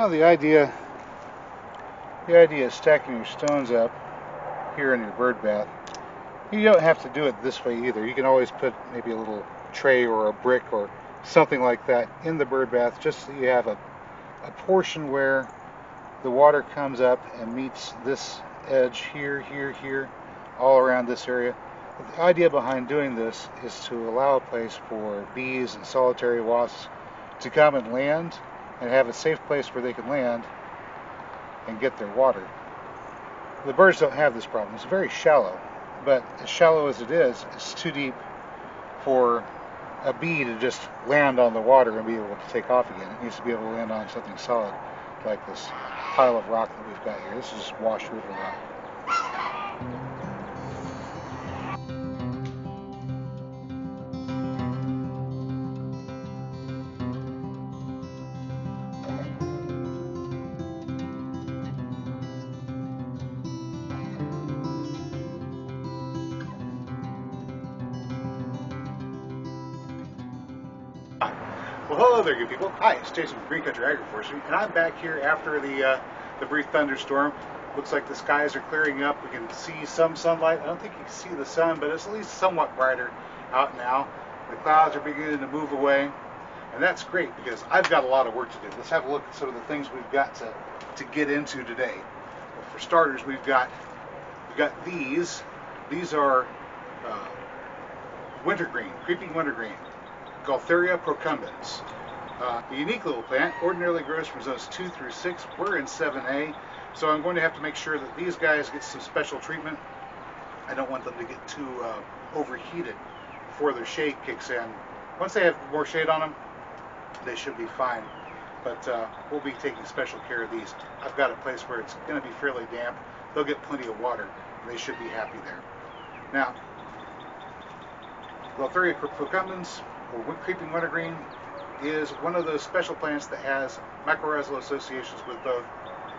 Well, the idea is stacking your stones up here in your bird bath. You don't have to do it this way either. You can always put maybe a little tray or a brick or something like that in the bird bath, just so you have a portion where the water comes up and meets this edge here, here, all around this area. But the idea behind doing this is to allow a place for bees and solitary wasps to come and land and have a safe place where they can land and get their water. The birds don't have this problem. It's very shallow, but as shallow as it is, it's too deep for a bee to just land on the water and be able to take off again. It needs to be able to land on something solid, like this pile of rock that we've got here. This is just washed river rock. Well, hello there, good people. Hi, it's Jason from Green Country Agroforestry, and I'm back here after the brief thunderstorm. Looks like the skies are clearing up. We can see some sunlight. I don't think you can see the sun, but it's at least somewhat brighter out now. The clouds are beginning to move away, and that's great because I've got a lot of work to do. Let's have a look at some of the things we've got to get into today. Well, for starters, we've got these. These are wintergreen, creeping wintergreen. Gaultheria procumbens. A unique little plant, ordinarily grows from zones 2 through 6. We're in 7A, so I'm going to have to make sure that these guys get some special treatment. I don't want them to get too overheated before their shade kicks in. Once they have more shade on them, they should be fine. But we'll be taking special care of these. I've got a place where it's going to be fairly damp. They'll get plenty of water, and they should be happy there. Now, Gaultheria procumbens, or creeping wintergreen, is one of those special plants that has mycorrhizal associations with both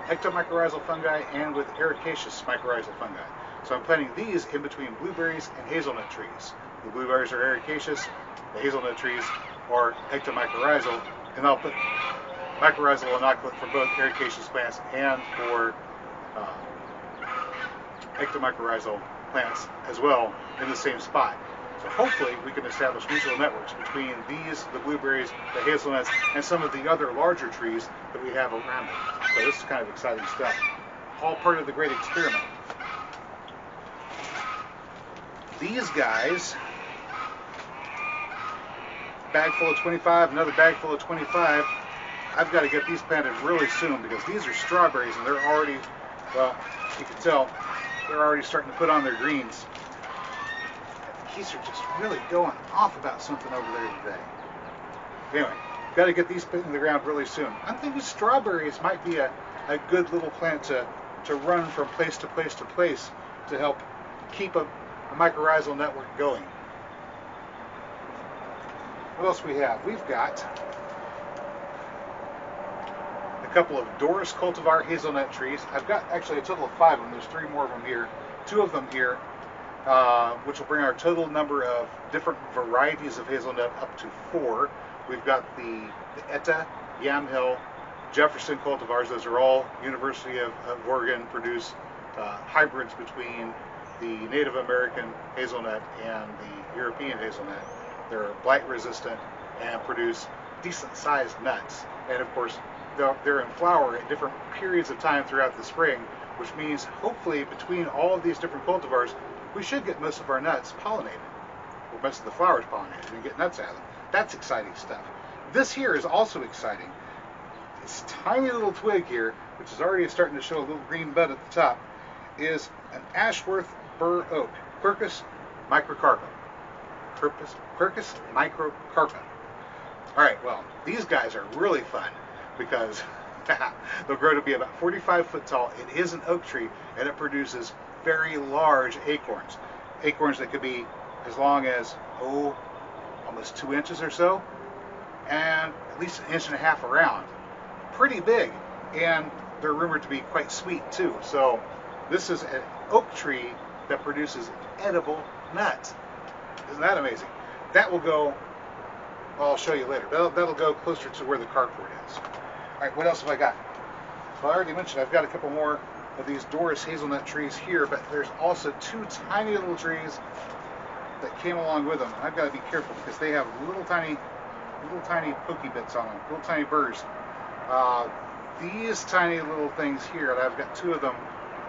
ectomycorrhizal fungi and with ericaceous mycorrhizal fungi. So I'm planting these in between blueberries and hazelnut trees. The blueberries are ericaceous, the hazelnut trees are ectomycorrhizal, and I'll put mycorrhizal inoculant for both ericaceous plants and for ectomycorrhizal plants as well in the same spot. So hopefully we can establish mutual networks between these, the blueberries, the hazelnuts, and some of the other larger trees that we have around it. So this is kind of exciting stuff. All part of the great experiment. These guys, bag full of 25, another bag full of 25. I've got to get these planted really soon because these are strawberries and they're already, well, you can tell, they're already starting to put on their greens. Geese are just really going off about something over there today. Anyway, got to get these put in the ground really soon. I'm thinking strawberries might be a good little plant to run from place to place to place to help keep a mycorrhizal network going. What else we have? We've got a couple of Doris cultivar hazelnut trees. I've got actually a total of 5 of them. There's 3 more of them here. 2 of them here. Which will bring our total number of different varieties of hazelnut up to 4. We've got the Etta, Yamhill, Jefferson cultivars. Those are all University of Oregon produced hybrids between the Native American hazelnut and the European hazelnut. They're blight resistant and produce decent sized nuts. And of course, they're in flower at different periods of time throughout the spring, which means hopefully between all of these different cultivars, we should get most of our nuts pollinated, or most of the flowers pollinated, and get nuts out of them. That's exciting stuff. This here is also exciting. This tiny little twig here, which is already starting to show a little green bud at the top, is an Ashworth bur oak, Quercus microcarpa. Quercus microcarpa. All right, well, these guys are really fun because they'll grow to be about 45 foot tall. It is an oak tree, and it produces very large acorns. Acorns that could be as long as, almost 2 inches or so, and at least 1.5 inches around. Pretty big, and they're rumored to be quite sweet too. So this is an oak tree that produces edible nuts. Isn't that amazing? That will go, well, I'll show you later. That'll go closer to where the carport is. All right, what else have I got? Well, I already mentioned I've got a couple more of these Doris hazelnut trees here, but there's also two tiny little trees that came along with them. I've got to be careful because they have little tiny pokey bits on them, little tiny burrs. These tiny little things here, and I've got two of them,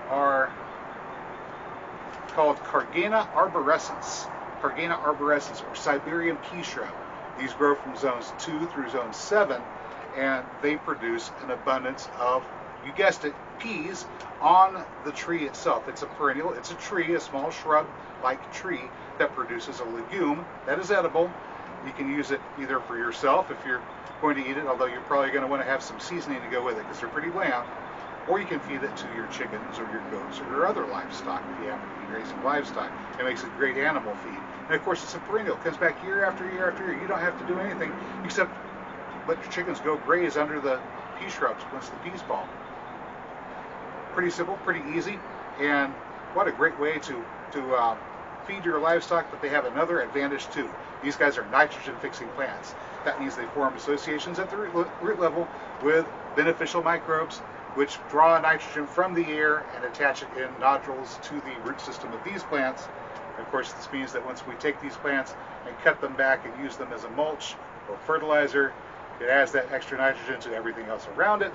are called Cargana arborescens. Cargana arborescens, or Siberian pea shrub. These grow from zones 2 through zone 7, and they produce an abundance of, you guessed it, peas on the tree itself. It's a perennial, it's a tree, a small shrub-like tree that produces a legume that is edible. You can use it either for yourself if you're going to eat it, although you're probably going to want to have some seasoning to go with it because they're pretty bland, or you can feed it to your chickens or your goats or your other livestock if you happen to be raising livestock. It makes a great animal feed. And of course it's a perennial, it comes back year after year after year. You don't have to do anything except let your chickens go graze under the pea shrubs once the peas fall. Pretty simple, pretty easy, and what a great way to feed your livestock, but they have another advantage too. These guys are nitrogen-fixing plants. That means they form associations at the root level with beneficial microbes which draw nitrogen from the air and attach it in nodules to the root system of these plants. And of course, this means that once we take these plants and cut them back and use them as a mulch or fertilizer, it adds that extra nitrogen to everything else around it.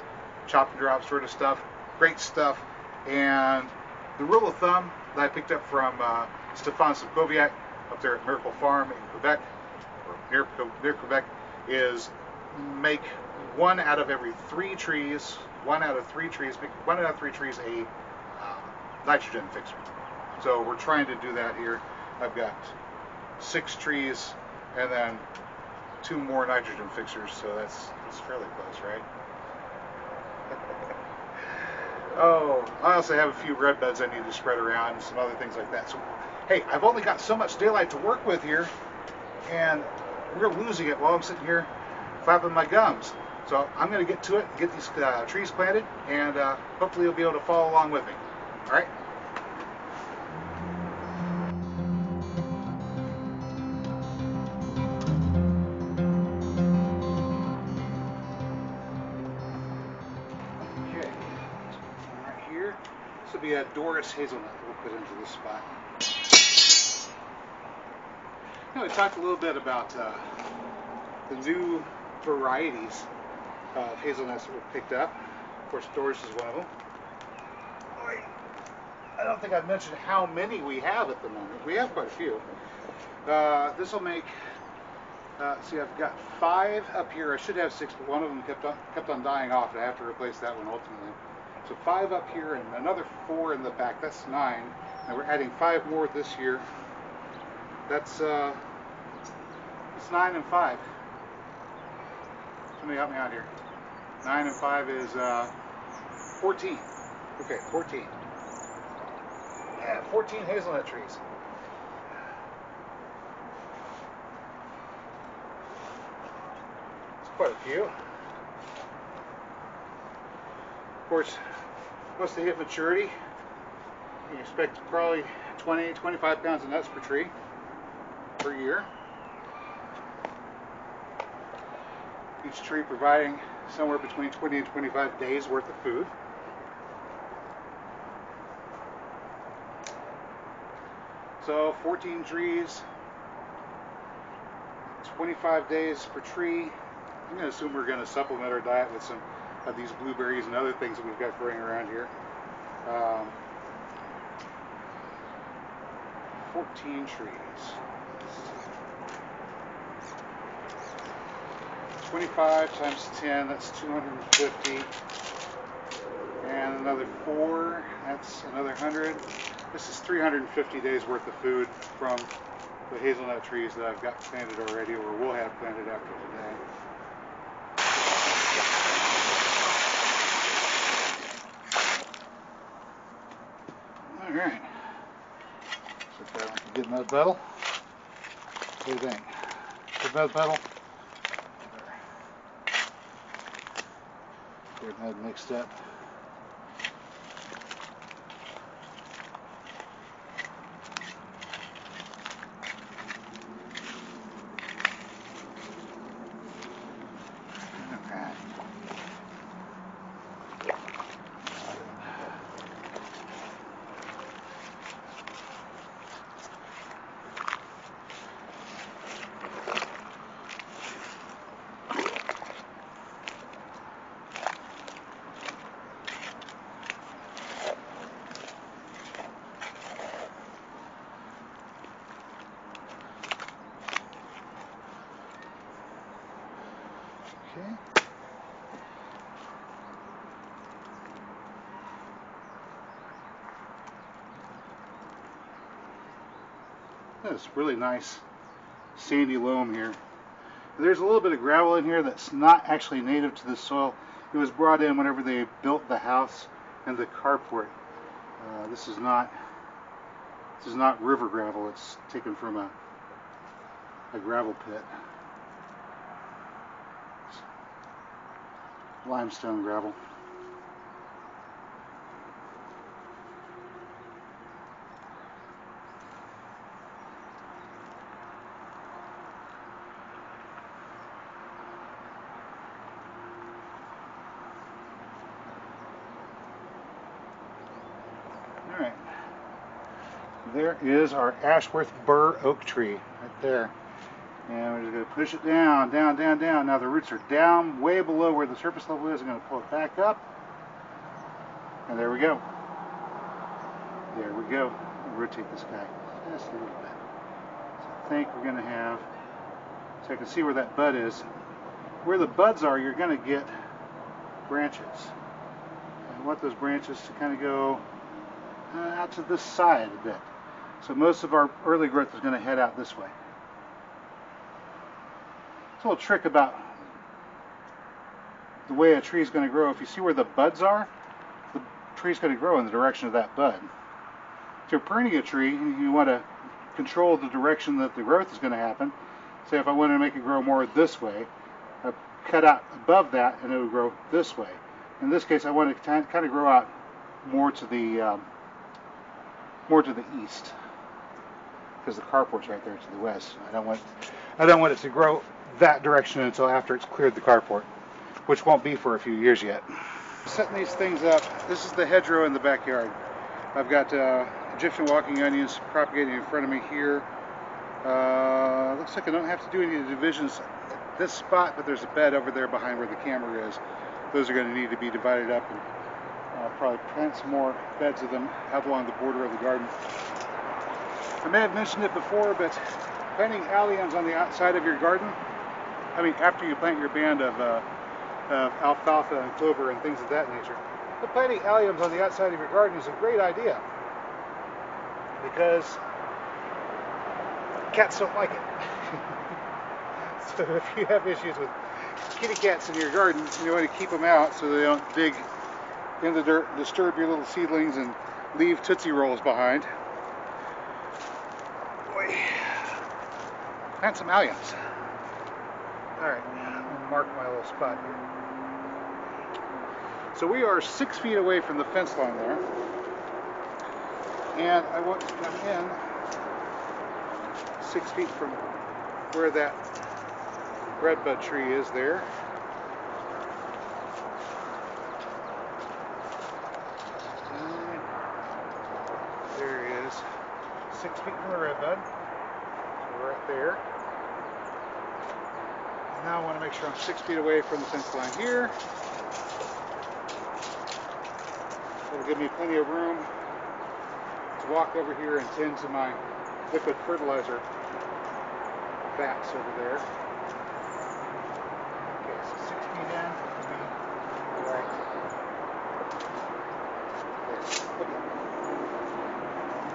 Chop and drop sort of stuff. Great stuff. And the rule of thumb that I picked up from Stefan Sokoviak up there at Miracle Farm in Quebec, or near Quebec, is make one out of three trees a nitrogen fixer. So we're trying to do that here. I've got 6 trees and then 2 more nitrogen fixers, so that's fairly close, right? Oh, I also have a few red buds I need to spread around and some other things like that. So, hey, I've only got so much daylight to work with here, and we're losing it while I'm sitting here flapping my gums. So I'm going to get to it, get these trees planted, and hopefully you'll be able to follow along with me. All right? Okay, right here. This will be a Doris hazelnut that we'll put into this spot. You know, we talked a little bit about the new varieties of hazelnuts that were picked up. Of course, Doris is one of them. I don't think I've mentioned how many we have at the moment. We have quite a few. This will make, see, I've got 5 up here. I should have 6, but one of them kept on dying off, and I have to replace that one ultimately. So 5 up here and another 4 in the back. That's 9. And we're adding 5 more this year. That's 9 and 5. Somebody help me out here. 9 and 5 is 14. Okay, 14. Yeah, 14 hazelnut trees. It's quite a few. Of course, once they hit maturity, you can expect probably 20-25 pounds of nuts per tree per year. Each tree providing somewhere between 20 and 25 days worth of food. So 14 trees, 25 days per tree. I'm going to assume we're going to supplement our diet with some of these blueberries and other things that we've got growing around here. 14 trees. 25 times 10, that's 250. And another 4, that's another 100. This is 350 days worth of food from the hazelnut trees that I've got planted already, or will have planted after today. All right. Set that like a good mud puddle. What do you think? Good mud puddle? Good mud mixed up. This really nice sandy loam here. There's a little bit of gravel in here that's not actually native to this soil. It was brought in whenever they built the house and the carport. This is not river gravel. It's taken from a gravel pit. It's limestone gravel. Alright, there is our Ashworth Burr oak tree right there. And we're just going to push it down, down, down, down. Now the roots are down way below where the surface level is. I'm going to pull it back up. And there we go. There we go. I'll rotate this guy just a little bit. So I think we're going to have, so I can see where that bud is. Where the buds are, you're going to get branches. And I want those branches to kind of go out to this side a bit. So most of our early growth is going to head out this way. It's a little trick about the way a tree is going to grow. If you see where the buds are, the tree is going to grow in the direction of that bud. If you're pruning a tree, you want to control the direction that the growth is going to happen. Say if I wanted to make it grow more this way, I cut out above that and it would grow this way. In this case, I want it to kind of grow out more to the east, because the carport's right there to the west. I don't want it to grow that direction until after it's cleared the carport, which won't be for a few years yet. Setting these things up. This is the hedgerow in the backyard. I've got Egyptian walking onions propagating in front of me here. Looks like I don't have to do any divisions at this spot, but there's a bed over there behind where the camera is. Those are going to need to be divided up, and I'll probably plant some more beds of them out along the border of the garden. I may have mentioned it before, but planting alliums on the outside of your garden, I mean after you plant your band of alfalfa and clover and things of that nature, but planting alliums on the outside of your garden is a great idea because cats don't like it. So if you have issues with kitty cats in your garden, you want to keep them out so they don't dig in the dirt and disturb your little seedlings and leave Tootsie Rolls behind. Boy. Plant some alliums. Alright, I'll mark my little spot here. So we are 6 feet away from the fence line there. And I want to come in 6 feet from where that redbud tree is there. And there he is. 6 feet from the redbud. So right there. And now I want to make sure I'm 6 feet away from the fence line here. That'll give me plenty of room to walk over here and tend to my liquid fertilizer vats over there. Okay, so 6 feet in would be right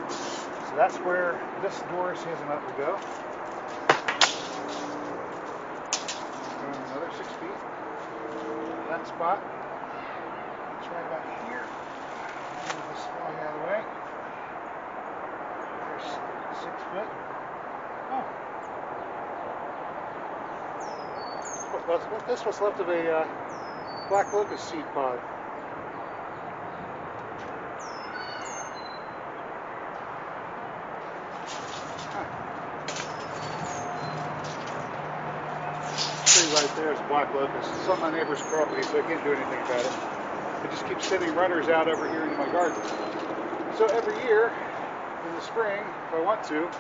there. So that's where this Doris Hazelnut will go. And another 6 feet. That spot. It's right about here. Move this log out of the way. There's 6 foot. Oh. This was left of a black locust seed pod. Tree right there is a black locust. It's on my neighbor's property, so I can't do anything about it. I just keep sending runners out over here into my garden. So every year in the spring, if I want to,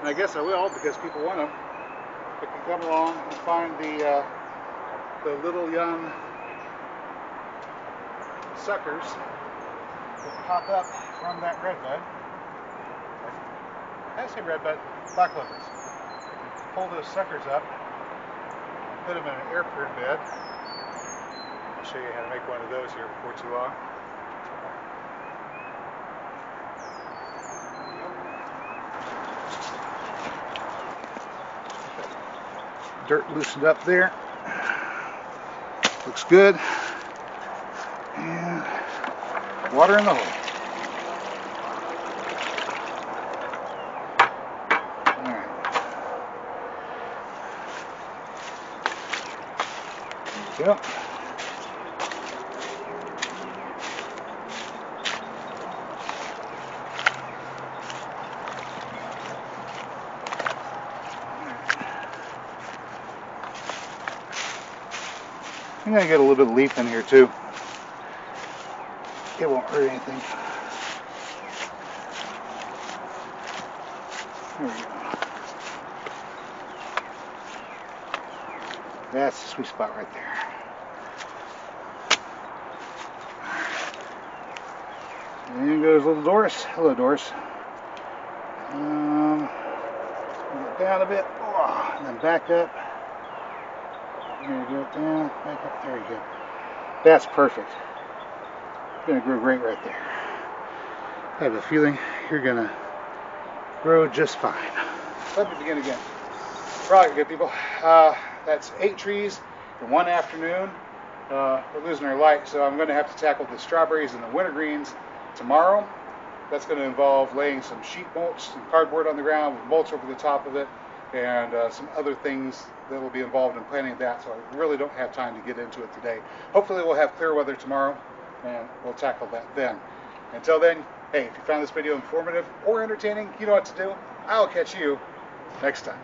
and I guess I will because people want them, I can come along and find the little young suckers that pop up from that redbud. I say redbud, black locust. Pull those suckers up, put them in an air-proof bed. I'll show you how to make one of those here before too long. dirt loosened up there. Looks good. And water in the hole. Alright. There we go. I'm going to get a little bit of leaf in here too. It won't hurt anything. There we go. That's the sweet spot right there. And in goes little Doris. Hello, Doris. Get down a bit. Oh, and then back up. Here we go, down, back up, there you go. That's perfect. It's going to grow great right there. I have a feeling you're going to grow just fine. Let me begin again. Right, good people. That's 8 trees in one afternoon. We're losing our light, so I'm going to have to tackle the strawberries and the wintergreens tomorrow. That's going to involve laying some sheet mulch, some cardboard on the ground with mulch over the top of it, and some other things that will be involved in planting that, so I really don't have time to get into it today. Hopefully we'll have clear weather tomorrow, and we'll tackle that then. Until then, hey, if you found this video informative or entertaining, you know what to do. I'll catch you next time.